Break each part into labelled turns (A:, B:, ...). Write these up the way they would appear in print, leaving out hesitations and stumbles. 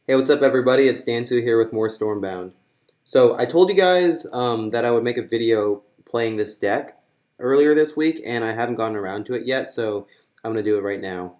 A: Hey, what's up, everybody? It's Dansu here with more Stormbound. So, I told you guys that I would make a video playing this deck earlier this week, and I haven't gotten around to it yet, so I'm going to do it right now.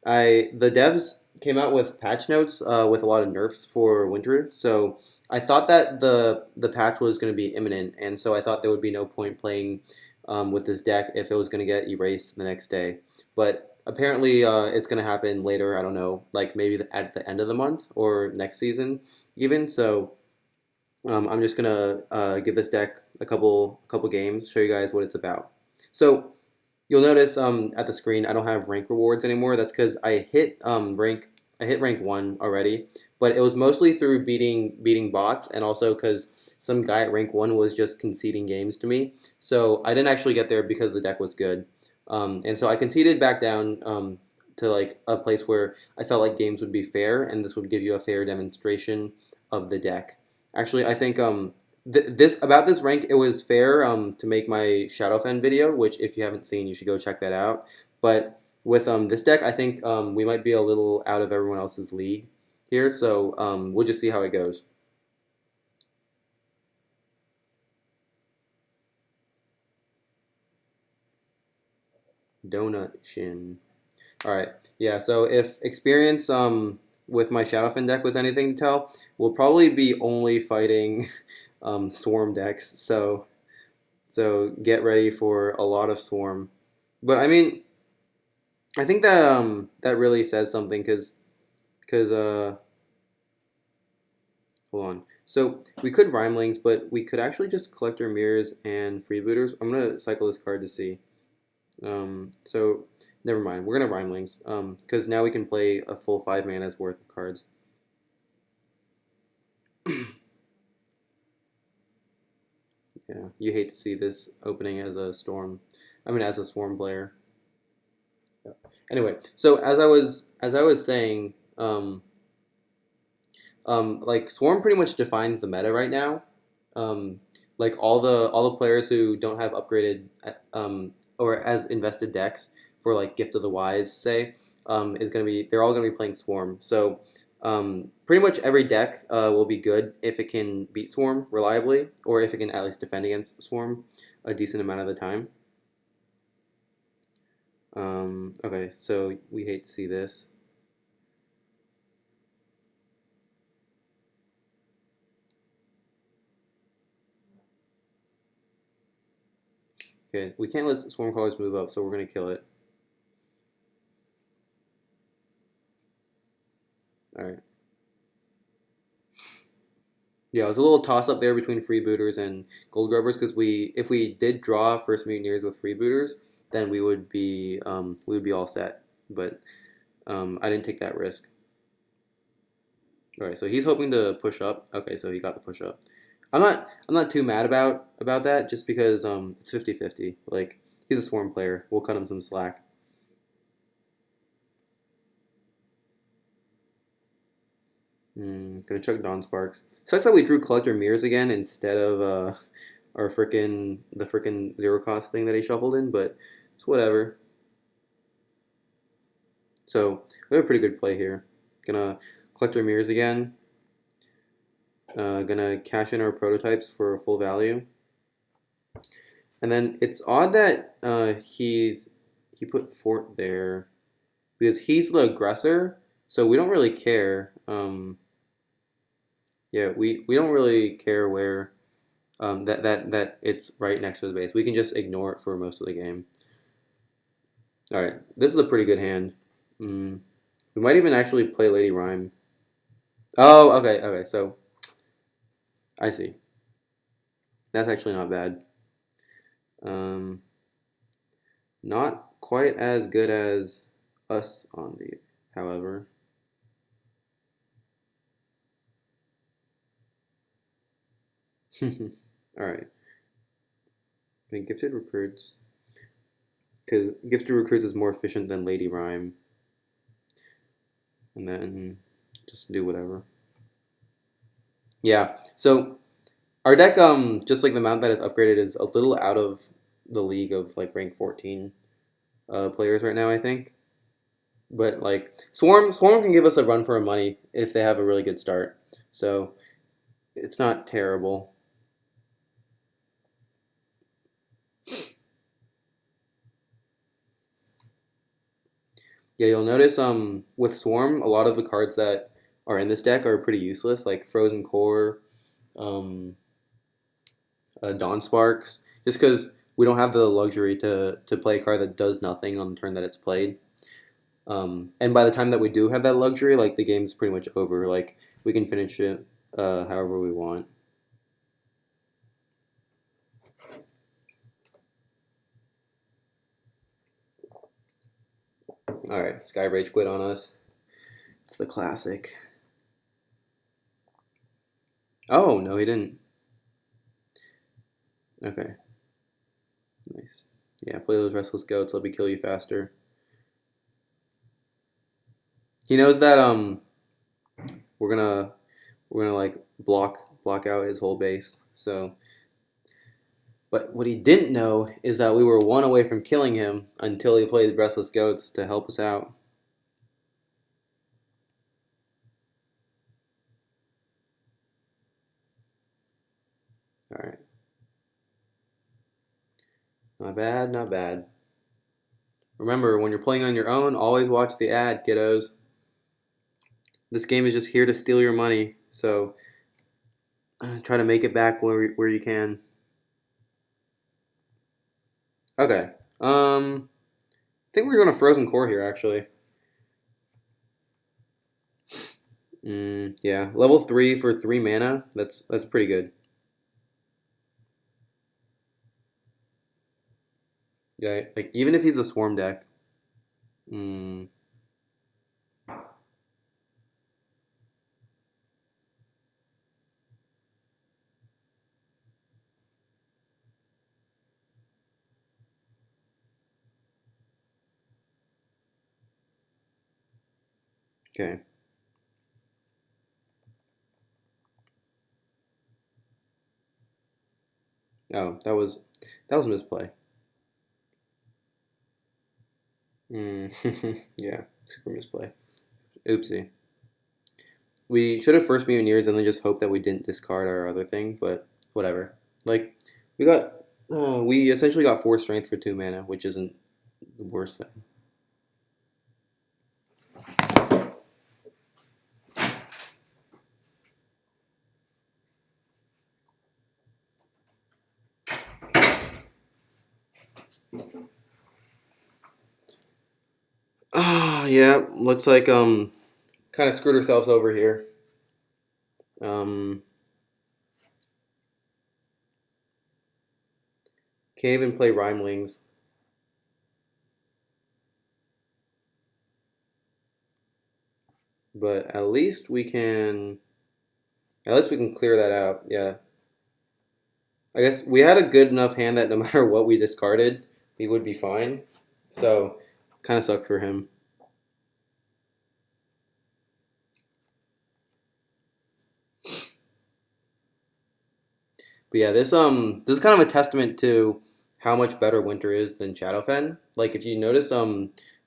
A: The devs came out with patch notes with a lot of nerfs for winter, so I thought that the patch was going to be imminent, and so I thought there would be no point playing with this deck if it was going to get erased the next day. But apparently, it's going to happen later. I don't know, like maybe at the end of the month or next season, even. So I'm just gonna give this deck a couple games, show you guys what it's about. So you'll notice at the screen I don't have rank rewards anymore. That's because I hit rank 1 already, but it was mostly through beating bots and also because some guy at rank 1 was just conceding games to me. So I didn't actually get there because the deck was good. And so I conceded back down to like a place where I felt like games would be fair and this would give you a fair demonstration of the deck. Actually, I think this about this rank, it was fair to make my Shadowfen video, which if you haven't seen, you should go check that out. But with this deck, I think we might be a little out of everyone else's league here, so we'll just see how it goes. Donut Shin. All right, yeah. So if experience with my Shadowfen deck was anything to tell, we'll probably be only fighting Swarm decks. So get ready for a lot of Swarm. But I mean, I think that that really says something because hold on. So we could Rhymelings, but we could actually just Collector Mirrors and Freebooters. I'm gonna cycle this card to see. So never mind. We're gonna Rhymelings because now we can play a full 5 mana's worth of cards. Yeah, you hate to see this opening as a storm. I mean, as a Swarm player. Yeah. Anyway, so as I was saying, like Swarm pretty much defines the meta right now. Like all the players who don't have upgraded or as invested decks for like Gift of the Wise, say, is gonna be they're all gonna be playing Swarm. So pretty much every deck will be good if it can beat Swarm reliably, or if it can at least defend against Swarm a decent amount of the time. Okay, so we hate to see this. Okay, we can't let Swarm Callers move up, so we're gonna kill it. All right. Yeah, it was a little toss up there between freebooters and gold grubbers because if we did draw first mutineers with freebooters, then we would be all set. But I didn't take that risk. All right, so he's hoping to push up. Okay, so he got the push up. I'm not too mad about that just because it's 50-50. Like he's a swarm player. We'll cut him some slack. Gonna chuck Dawn Sparks. Sucks that we drew Collector Mirrors again instead of the frickin' zero cost thing that he shuffled in, but it's whatever. So we have a pretty good play here. Gonna Collector Mirrors again. Gonna cash in our prototypes for full value. And then it's odd that he put Fort there because he's the aggressor, so we don't really care. Yeah, we don't really care where that it's right next to the base. We can just ignore it for most of the game. All right, this is a pretty good hand. Mm, we might even actually play Lady Rhyme. Oh, okay, okay. So I see. That's actually not bad. Um, Not quite as good as us on the, however. All right. I mean, Gifted Recruits, because Gifted Recruits is more efficient than Lady Rhyme, and then just do whatever. Yeah. So our deck, just like the mount that is upgraded, is a little out of the league of like rank 14 players right now, I think. But like Swarm can give us a run for our money if they have a really good start. So it's not terrible. Yeah, you'll notice with Swarm, a lot of the cards that are in this deck are pretty useless, like Frozen Core, um, Dawn Sparks, just because we don't have the luxury to play a card that does nothing on the turn that it's played. And by the time that we do have that luxury, like the game's pretty much over. Like we can finish it however we want. All right, Sky Rage quit on us. It's the classic. Oh no, he didn't. Okay, nice. Yeah, play those Restless Goats. Let me kill you faster. He knows that we're gonna like block out his whole base. So, but what he didn't know is that we were one away from killing him until he played Restless Goats to help us out. All right, not bad, not bad. Remember, when you're playing on your own, always watch the ad, kiddos. This game is just here to steal your money, so try to make it back where you can. Okay. I think we're going to Frozen Core here, actually. Yeah, level 3 for 3 mana. That's pretty good. Yeah, like even if he's a Swarm deck. Mm, okay. Oh, that was misplay. Yeah, super misplay. Oopsie. We should have first Mutineers and then just hope that we didn't discard our other thing, but whatever. Like, we essentially got 4 strength for 2 mana, which isn't the worst thing. Ah, yeah, looks like kind of screwed ourselves over here. Um, can't even play Rhymelings. But at least we can clear that out. Yeah. I guess we had a good enough hand that no matter what we discarded, we would be fine. So, kind of sucks for him. But yeah, this is kind of a testament to how much better Winter is than Shadowfen. Like if you notice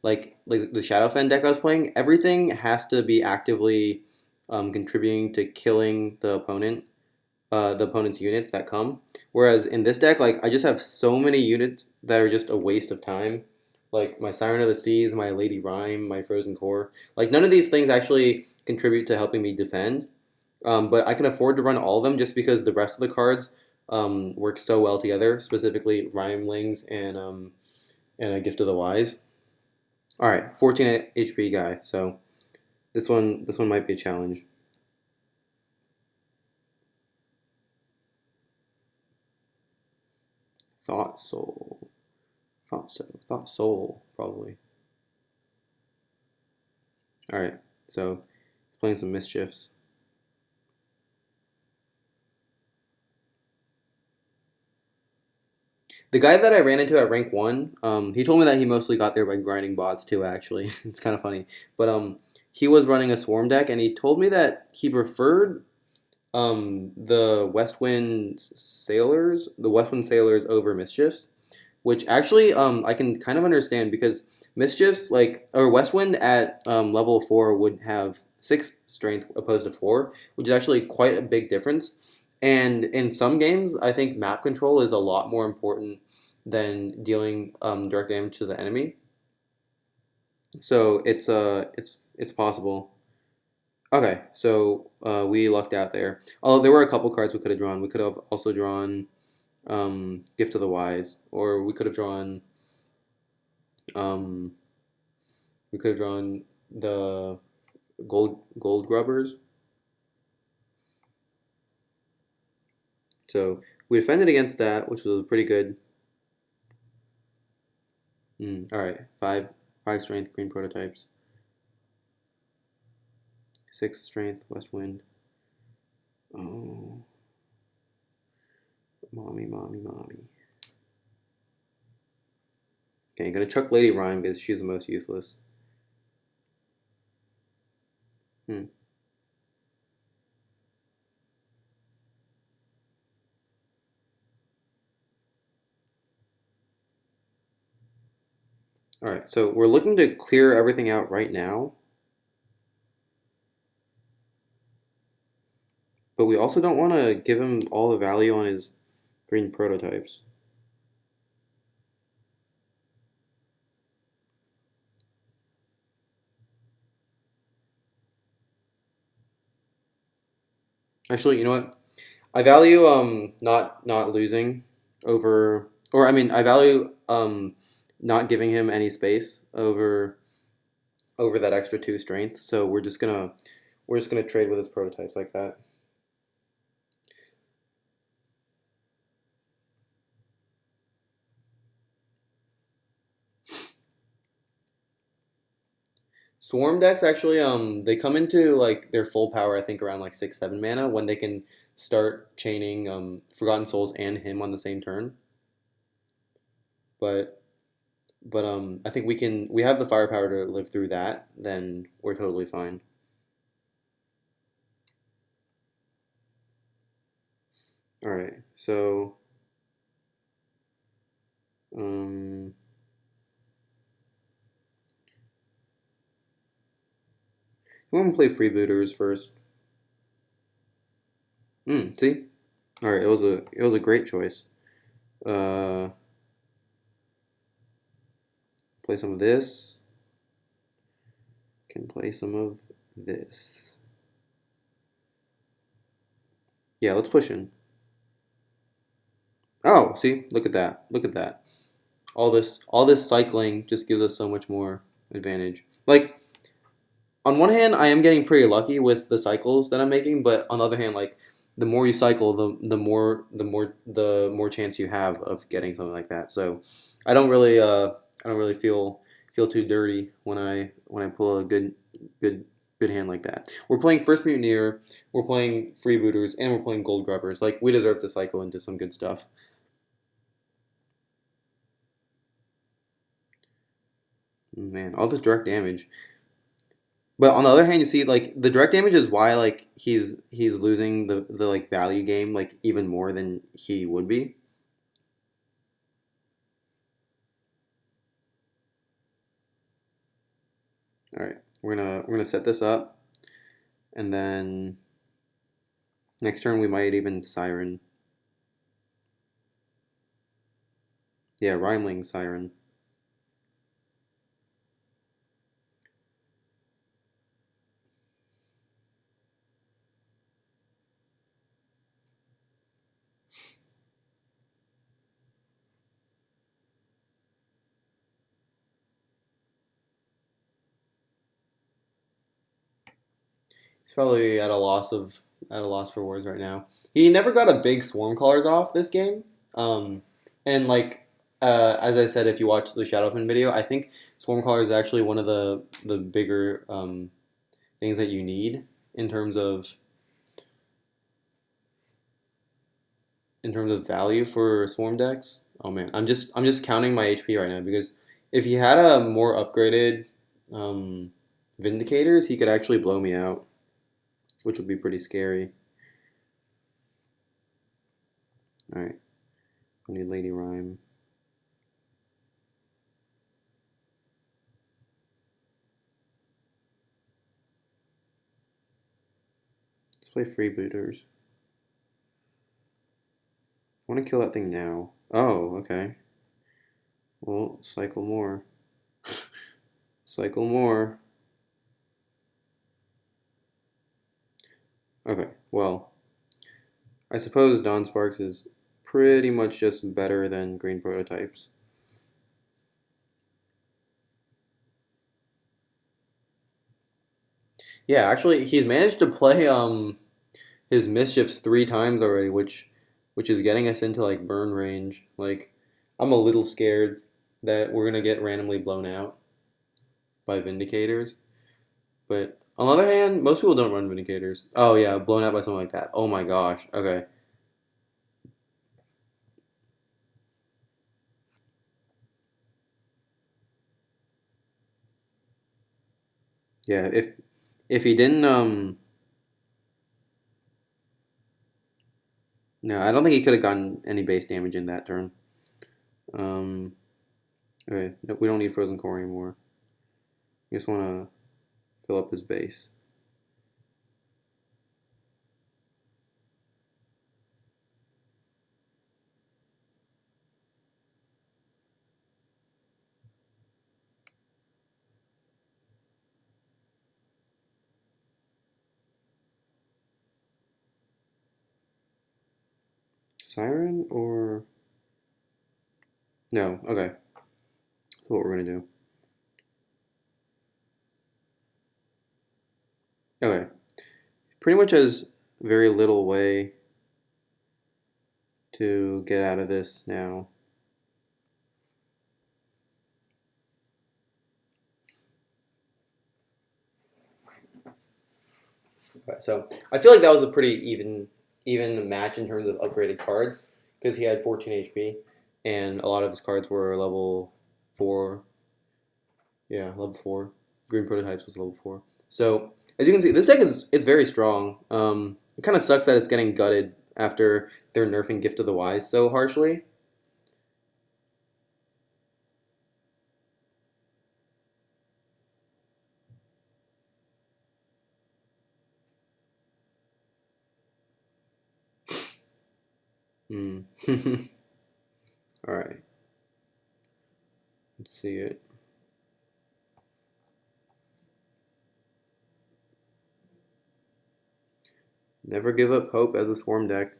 A: like the Shadowfen deck I was playing, everything has to be actively contributing to killing the opponent's units that come. Whereas in this deck, like I just have so many units that are just a waste of time. Like my Siren of the Seas, my Lady Rhyme, my Frozen Core. Like none of these things actually contribute to helping me defend. But I can afford to run all of them just because the rest of the cards work so well together. Specifically, Rhymelings and a Gift of the Wise. All right, 14 HP guy. So this one might be a challenge. Thought Soul. Thought Soul, probably. Alright, so he's playing some Mischiefs. The guy that I ran into at rank 1, he told me that he mostly got there by grinding bots too, actually. It's kind of funny. But he was running a Swarm deck, and he told me that he preferred the West Wind Sailors over Mischiefs, which actually I can kind of understand because Mischiefs like or Westwind at level 4 would have 6 strength opposed to 4, which is actually quite a big difference. And in some games, I think map control is a lot more important than dealing direct damage to the enemy. So it's possible. Okay, so we lucked out there. Although there were a couple cards we could have drawn. We could have also drawn Gift of the Wise, or we could have drawn um, the gold grubbers. So we defended against that, which was pretty good. All right, five strength green prototypes, 6 strength west wind. Oh, mommy. Okay, I'm gonna chuck Lady Rhyme because she's the most useless. Hmm. All right, so we're looking to clear everything out right now, but we also don't want to give him all the value on his green prototypes. Actually, you know what? I value not losing over, or I mean I value not giving him any space over that extra 2 strength. So we're just gonna trade with his prototypes like that. Swarm decks actually they come into like their full power I think around like 6 7 mana when they can start chaining Forgotten Souls and him on the same turn. But I think we have the firepower to live through that. Then we're totally fine. All right, so um, we want to play freebooters first. See, all right, it was a great choice. Uh, play some of this. Can play some of this. Yeah, let's push in. Oh, see, look at that. Look at that. All this cycling just gives us so much more advantage. Like on one hand, I am getting pretty lucky with the cycles that I'm making, but on the other hand, like the more you cycle, the more chance you have of getting something like that. So I don't really feel too dirty when I pull a good good hand like that. We're playing First Mutineer, we're playing Freebooters, and we're playing Gold Grubbers. Like we deserve to cycle into some good stuff. Man, all this direct damage. But on the other hand, you see like the direct damage is why like he's losing the like value game like even more than he would be. All right, we're gonna set this up, and then next turn we might even Siren. Yeah, Rimeling Siren. He's probably at a loss for words right now. He never got a big swarm colors off this game. And like as I said, if you watch the Shadowfin video, I think swarm colors is actually one of the bigger things that you need in terms of value for swarm decks. Oh man, I'm just counting my HP right now because if he had a more upgraded um, Vindicators, he could actually blow me out, which would be pretty scary. All right, I need Lady Rhyme. play freebooters. I want to kill that thing now. Oh, okay. Well, cycle more. Cycle more. Okay, well, I suppose Dawn Sparks is pretty much just better than green prototypes. Yeah, actually, he's managed to play his mischiefs 3 times already, which is getting us into like burn range. Like, I'm a little scared that we're gonna get randomly blown out by Vindicators. But on the other hand, most people don't run Vindicators. Oh yeah, blown out by something like that. Oh my gosh. Okay. Yeah, if he didn't no, I don't think he could have gotten any base damage in that turn. Um okay, nope, we don't need frozen core anymore. We just wanna fill up his base. Siren or no, okay. That's what we're gonna do. Okay. Pretty much has very little way to get out of this now. Okay, so I feel like that was a pretty even match in terms of upgraded cards because he had 14 HP and a lot of his cards were level 4. Yeah, level 4. Green Prototypes was level 4. So as you can see, this deck it's very strong. It kind of sucks that it's getting gutted after they're nerfing Gift of the Wise so harshly. Hmm. All right. Let's see it. Never give up hope as a swarm deck.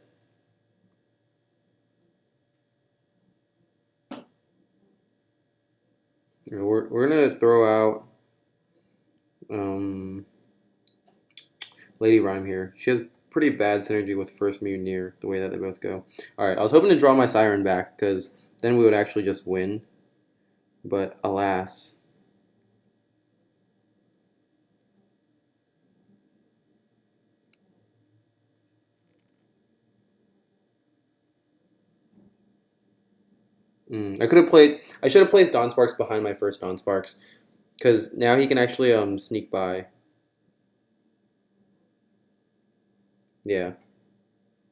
A: We're gonna throw out Lady Rhyme here. She has pretty bad synergy with First Mutineer, the way that they both go. Alright, I was hoping to draw my Siren back, because then we would actually just win. But alas. I should have placed Dawn Sparks behind my first Dawn Sparks, because now he can actually sneak by. Yeah.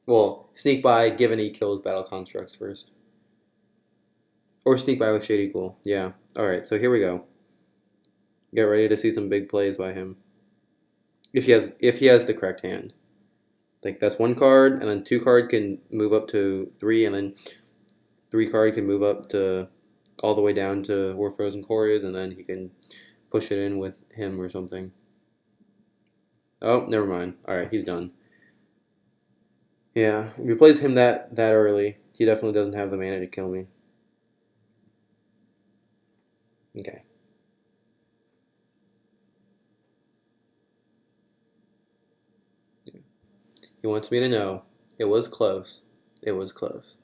A: Well, sneak by given he kills battle constructs first. Or sneak by with Shady Ghoul. Yeah. Alright, so here we go. Get ready to see some big plays by him. If he has the correct hand. Like that's 1 card, and then 2 card can move up to 3, and then 3 card can move up to all the way down to War Frozen Couriers, and then he can push it in with him or something. Oh, never mind. Alright, he's done. Yeah, if he plays him that early, he definitely doesn't have the mana to kill me. Okay. He wants me to know. It was close. It was close.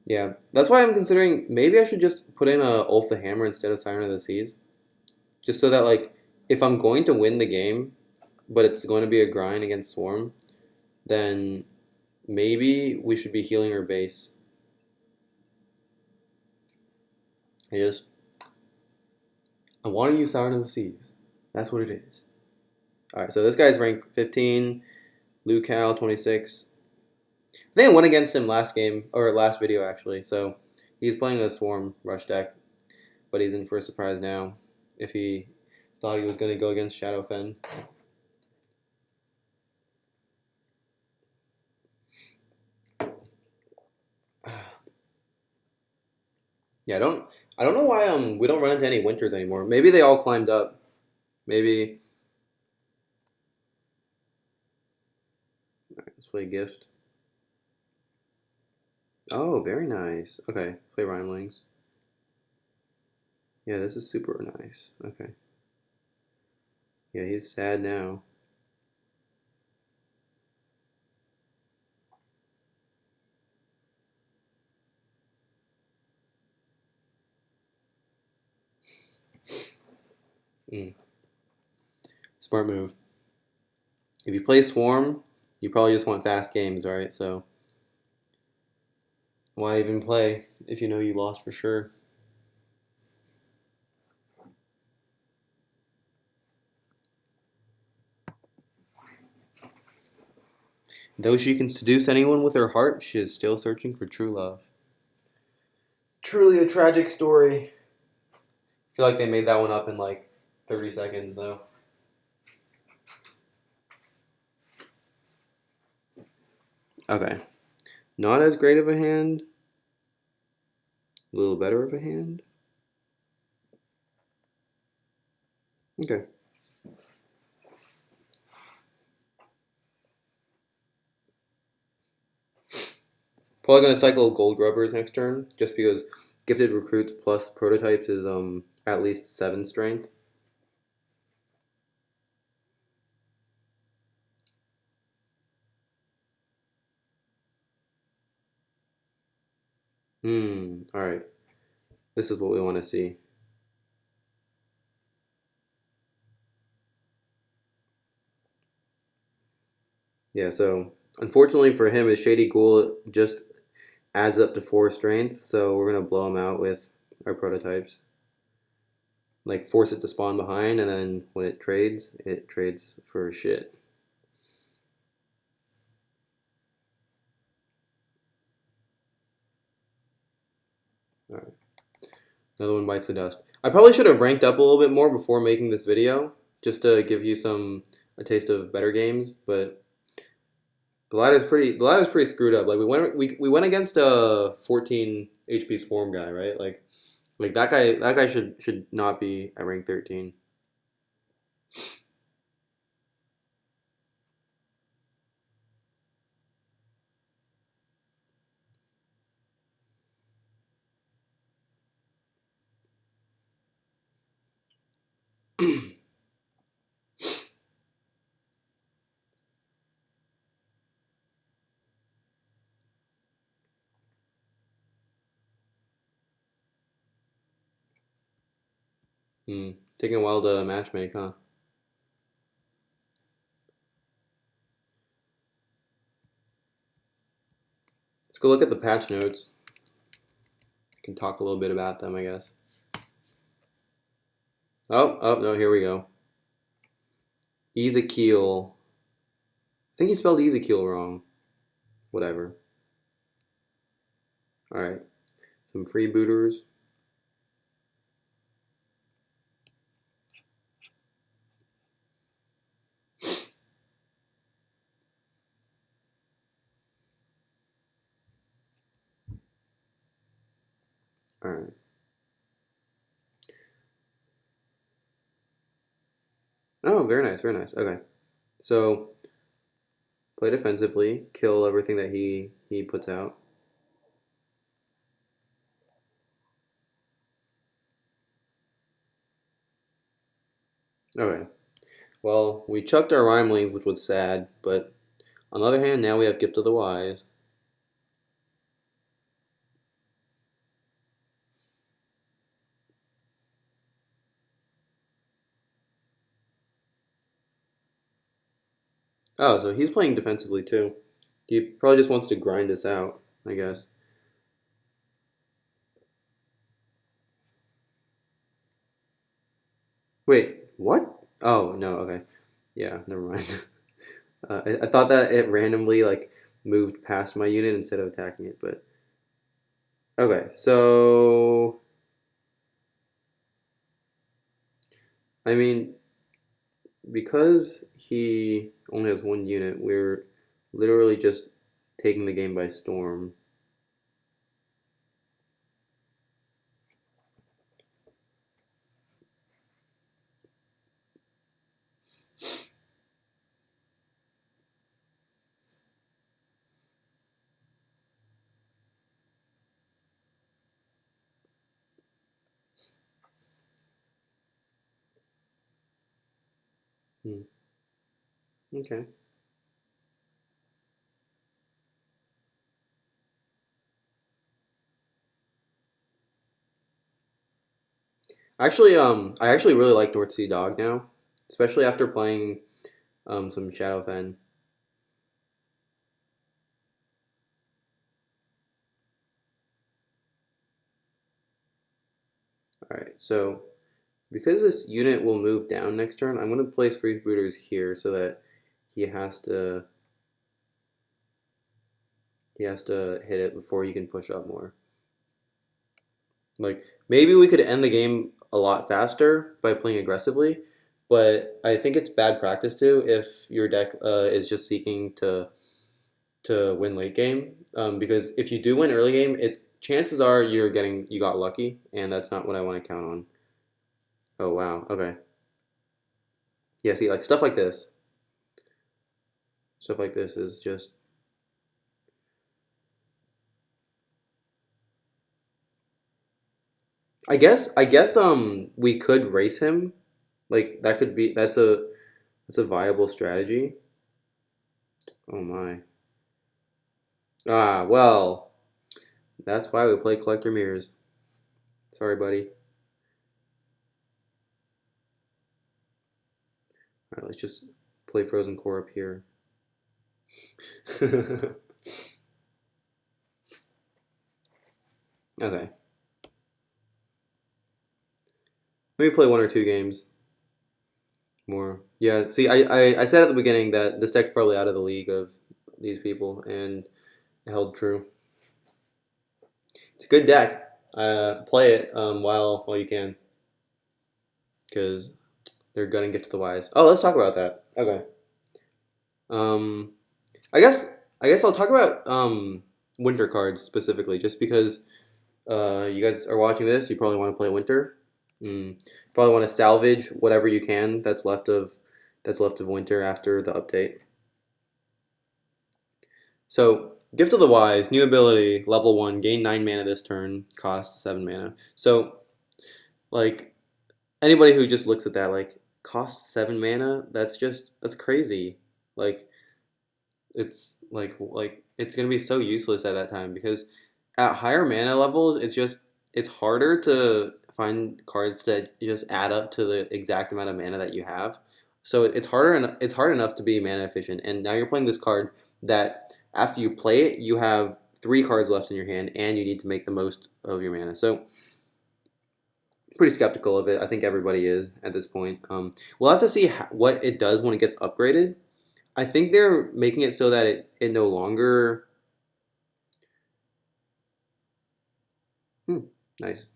A: Yeah, that's why I'm considering maybe I should just put in a Ulf the Hammer instead of Siren of the Seas. Just so that, like, if I'm going to win the game, but it's going to be a grind against Swarm, then maybe we should be healing our base. I want to use Siren of the Seas. That's what it is. Alright, so this guy's rank 15, Lucal 26. I think I went against him last game, or last video actually, so he's playing a Swarm Rush deck, but he's in for a surprise now if he thought he was going to go against Shadowfen. Yeah, I don't know why we don't run into any winters anymore. Maybe they all climbed up. Maybe let's play gift. Oh, very nice. Okay, play rhymelings. Yeah, this is super nice. Okay. Yeah, he's sad now. Mm, smart move. If you play Swarm, you probably just want fast games, right? So why even play if you know you lost for sure? Though she can seduce anyone with her heart, she is still searching for true love. Truly a tragic story. I feel like they made that one up in like 30 seconds, though. Okay. Not as great of a hand. A little better of a hand. Okay. Probably gonna cycle gold grubbers next turn, just because gifted recruits plus prototypes is at least 7 strength. Alright. This is what we want to see. Yeah, so unfortunately for him, his Shady Ghoul just adds up to 4 strength, so we're gonna blow him out with our prototypes. Like force it to spawn behind, and then when it trades for shit. Alright. Another one bites the dust. I probably should have ranked up a little bit more before making this video, just to give you a taste of better games, but the ladder's pretty screwed up. Like we went against a 14 HP Swarm guy, right? Like that guy should not be at rank 13. Taking a while to match make, huh? Let's go look at the patch notes. Can talk a little bit about them, I guess. Oh no, here we go. Ezekiel. I think he spelled Ezekiel wrong. Whatever. Alright. Some freebooters. Alright. Oh, very nice, very nice. Okay. So play defensively, kill everything that he puts out. Okay. Well, we chucked our Rhymelings, which was sad, but on the other hand, now we have Gift of the Wise. Oh, so he's playing defensively too. He probably just wants to grind us out, I guess. Wait, what? Oh, no, okay. Yeah, never mind. I thought that it randomly like moved past my unit instead of attacking it, but okay. So I mean, because he only has 1 unit, we're literally just taking the game by storm. Hmm. Okay. I actually really like North Sea Dog now, especially after playing some Shadowfen. All right, so because this unit will move down next turn, I'm going to place freebooters here so that he has to he has to hit it before he can push up more. Like maybe we could end the game a lot faster by playing aggressively, but I think it's bad practice too if your deck is just seeking to win late game. Because if you do win early game, it chances are you got lucky, and that's not what I want to count on. Oh wow, okay, yeah. See, like stuff like this is just. I guess we could race him, like that could be that's a viable strategy. Oh my. Ah, well, that's why we play Collector Mirrors. Sorry, buddy. All right, let's just play Frozen Core up here. Okay. Maybe play one or two games more. Yeah, see, I said at the beginning that this deck's probably out of the league of these people, and it held true. It's a good deck. Play it while you can, because they're gonna get to the wise. Oh, let's talk about that. Okay. Um, I guess I guess I'll talk about winter cards specifically, just because you guys are watching this. You probably want to play winter. Probably want to salvage whatever you can that's left of winter after the update. So, Gift of the Wise, new ability, level 1, gain 9 mana this turn, cost 7 mana. So, like, anybody who just looks at that, like, cost 7 mana, that's crazy. Like, it's gonna be so useless at that time because at higher mana levels, it's harder to find cards that just add up to the exact amount of mana that you have. So it's hard enough to be mana efficient. And now you're playing this card that after you play it, you have three cards left in your hand, and you need to make the most of your mana. So pretty skeptical of it. I think everybody is at this point. We'll have to see what it does when it gets upgraded. I think they're making it so that it no longer. Hmm, nice.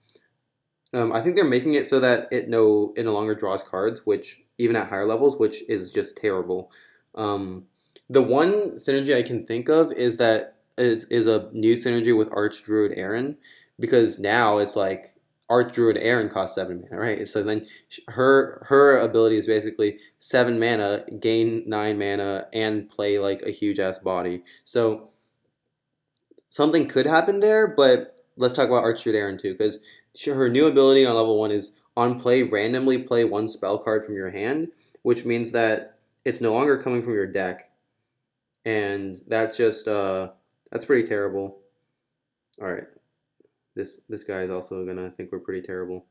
A: I think they're making it so that it no longer draws cards, which even at higher levels, which is just terrible. Um, the one synergy I can think of is that it is a new synergy with Archdruid Aaron, because now it's like Archdruid Aaron costs 7 mana, right? So then her ability is basically 7 mana, gain 9 mana, and play like a huge ass body. So something could happen there, but let's talk about Archdruid Aaron too, because her new ability on level 1 is on play, randomly play one spell card from your hand, which means that it's no longer coming from your deck, and that's pretty terrible. All right, this guy is also gonna think we're pretty terrible.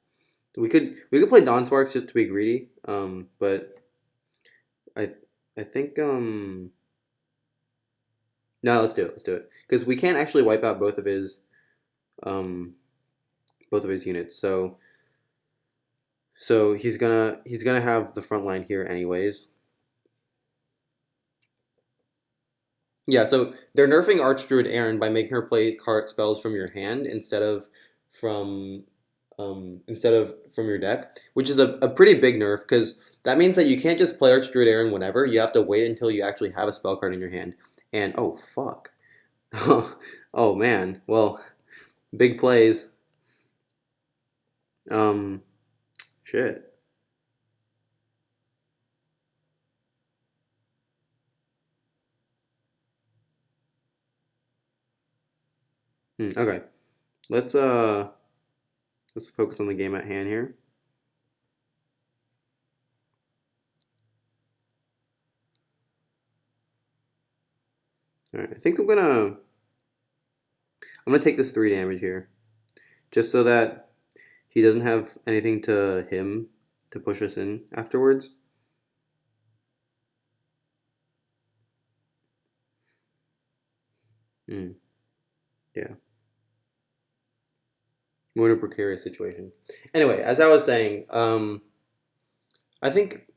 A: We could play Dawn Sparks just to be greedy, but I I think no, let's do it because we can't actually wipe out um both of his units. So he's gonna have the front line here anyways. Yeah, so they're nerfing Archdruid Aaron by making her play card spells from your hand from instead of from your deck, which is a pretty big nerf because that means that you can't just play Archdruid Aaron whenever. You have to wait until you actually have a spell card in your hand. And oh fuck. Oh man. Well, big plays. Um shit. Okay. Let's uh let's focus on the game at hand here. Alright, I think I'm gonna take this 3 damage here. Just so that he doesn't have anything to him to push us in afterwards. Yeah. We're in a precarious situation. Anyway, as I was saying, I think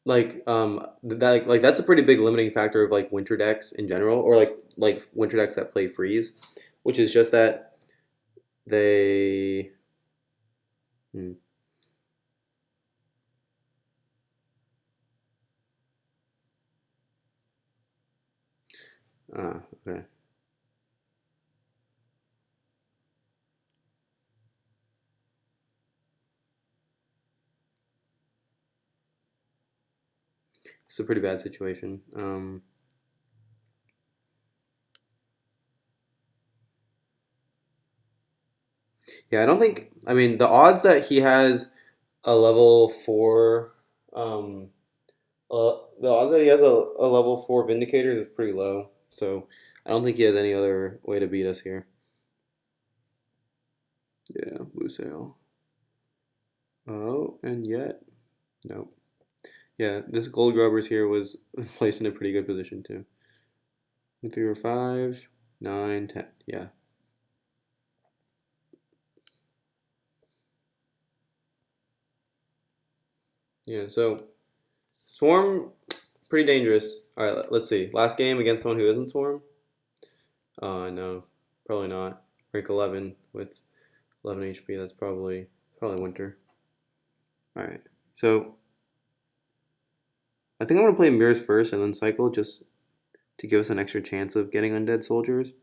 A: like that's a pretty big limiting factor of like winter decks in general, or like winter decks that play freeze, which is just that they. Hmm, okay. It's a pretty bad situation. Yeah, I don't think. I mean, the odds that he has a level 4, um, the odds that he has a level 4 Vindicators is pretty low. So I don't think he has any other way to beat us here. Yeah, blue sail. Oh, and yet, nope. Yeah, this gold grubbers here was placed in a pretty good position too. 3 or 5, 9, 10. Yeah. Yeah, so Swarm, pretty dangerous. All right, let's see. Last game against someone who isn't Swarm? No, probably not. Rank 11 with 11 HP. That's probably Winter. All right, so I think I'm gonna play Mirrors first and then Cycle just to give us an extra chance of getting undead soldiers.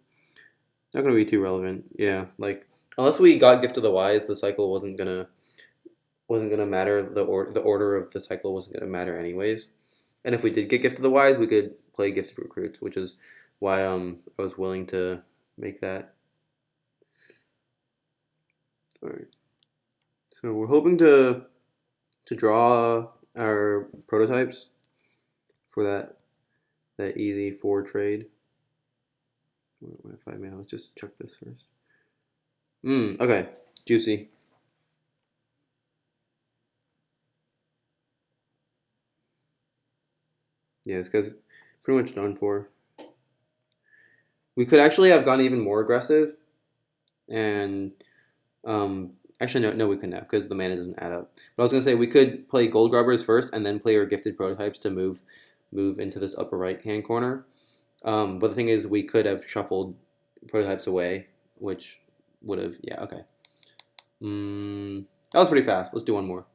A: Not gonna be too relevant. Yeah, like unless we got Gift of the Wise, the cycle wasn't gonna matter. The order of the cycle wasn't gonna matter anyways. And if we did get Gift of the Wise, we could play Gifted Recruits, which is why I was willing to make that. All right. So we're hoping to draw our prototypes for that easy 4 trade. 5 mana. Let's just check this first. Okay. Juicy. Yeah, this guy's pretty much done for. We could actually have gone even more aggressive, and actually no, we couldn't have because the mana doesn't add up. But I was gonna say we could play Gold Grubbers first, and then play our gifted prototypes to move into this upper right hand corner. But the thing is, we could have shuffled prototypes away, which would have yeah okay. That was pretty fast. Let's do one more.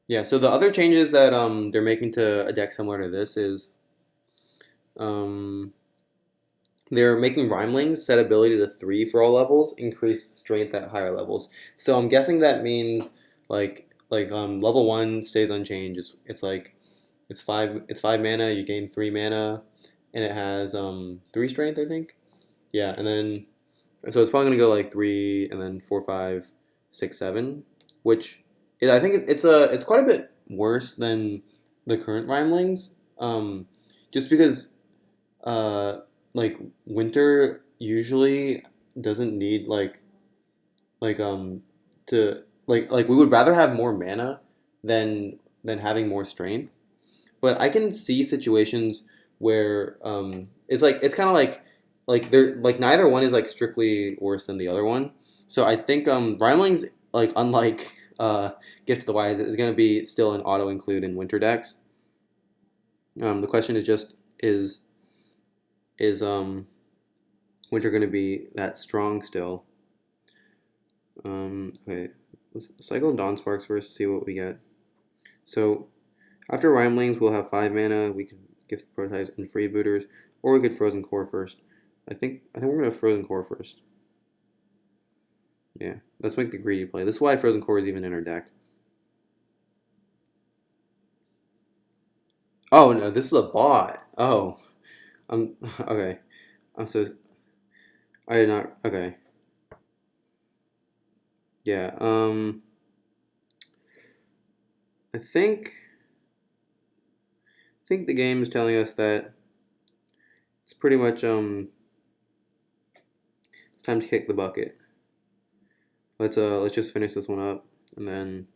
A: Yeah. So the other changes that they're making to a deck similar to this is um they're making Rhymelings set ability to 3 for all levels, increase strength at higher levels. So I'm guessing that means level 1 stays unchanged. It's like it's 5 mana, you gain 3 mana, and it has 3 strength, I think. Yeah, and then so it's probably gonna go like 3 and then 4, 5, 6, 7, which I think it's quite a bit worse than the current Rhymelings. Just because uh, like winter usually doesn't need like to like we would rather have more mana than having more strength. But I can see situations where it's kind of like they're like neither one is like strictly worse than the other one. So I think Rhymelings like unlike Gift of the Wise is going to be still an auto include in winter decks. The question is just is winter going to be that strong still? Okay, let's cycle Dawn Sparks first to see what we get. So after Rhymelings, we'll have 5 mana. We can gift prototypes and freebooters, or we could Frozen Core first. I think we're gonna Frozen Core first. Yeah, let's make the greedy play. This is why Frozen Core is even in our deck. Oh no, this is a bot. Oh, I'm okay. I'm so I did not. Okay, yeah. I think the game is telling us that it's pretty much it's time to kick the bucket. Let's just finish this one up and then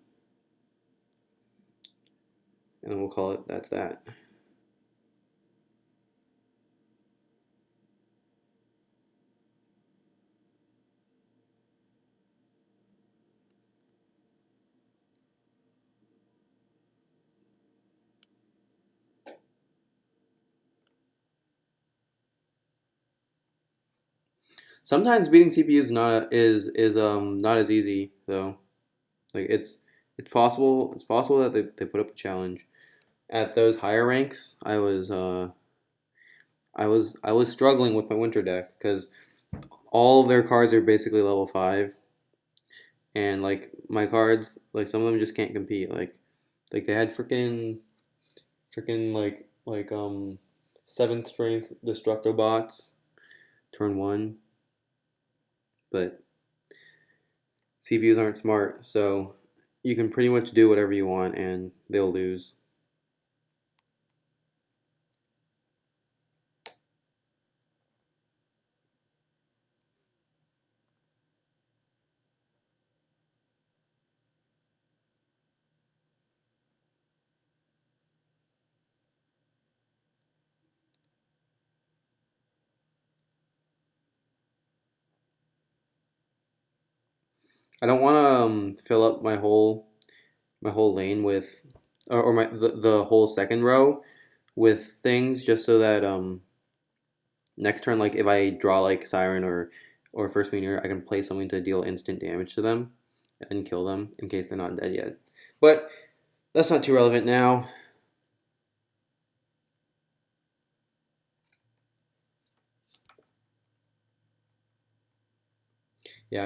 A: we'll call it that's that. Sometimes beating CPUs is not as easy though. Like it's possible that they put up a challenge. At those higher ranks, I was struggling with my winter deck because all of their cards are basically level 5, and like my cards, like some of them just can't compete. Like they had freaking like 7th strength destructo bots turn 1, but CPUs aren't smart, so you can pretty much do whatever you want and they'll lose. I don't want to fill up my whole lane with or the whole second row with things just so that next turn, like if I draw like Siren or First Meteor, I can play something to deal instant damage to them and kill them in case they're not dead yet. But that's not too relevant now. Yeah,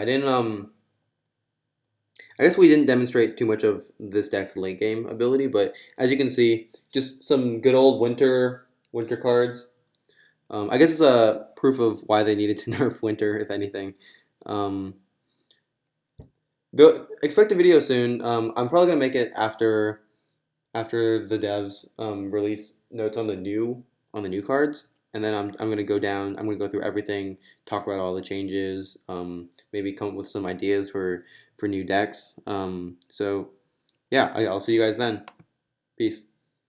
A: I guess we didn't demonstrate too much of this deck's late game ability, but as you can see, just some good old winter cards. I guess it's a proof of why they needed to nerf winter, if anything. Um, expect a video soon. I'm probably gonna make it after the devs release notes on the new cards, and then I'm gonna go down. I'm gonna go through everything, talk about all the changes, maybe come up with some ideas for new decks. So yeah, I'll see you guys then. Peace.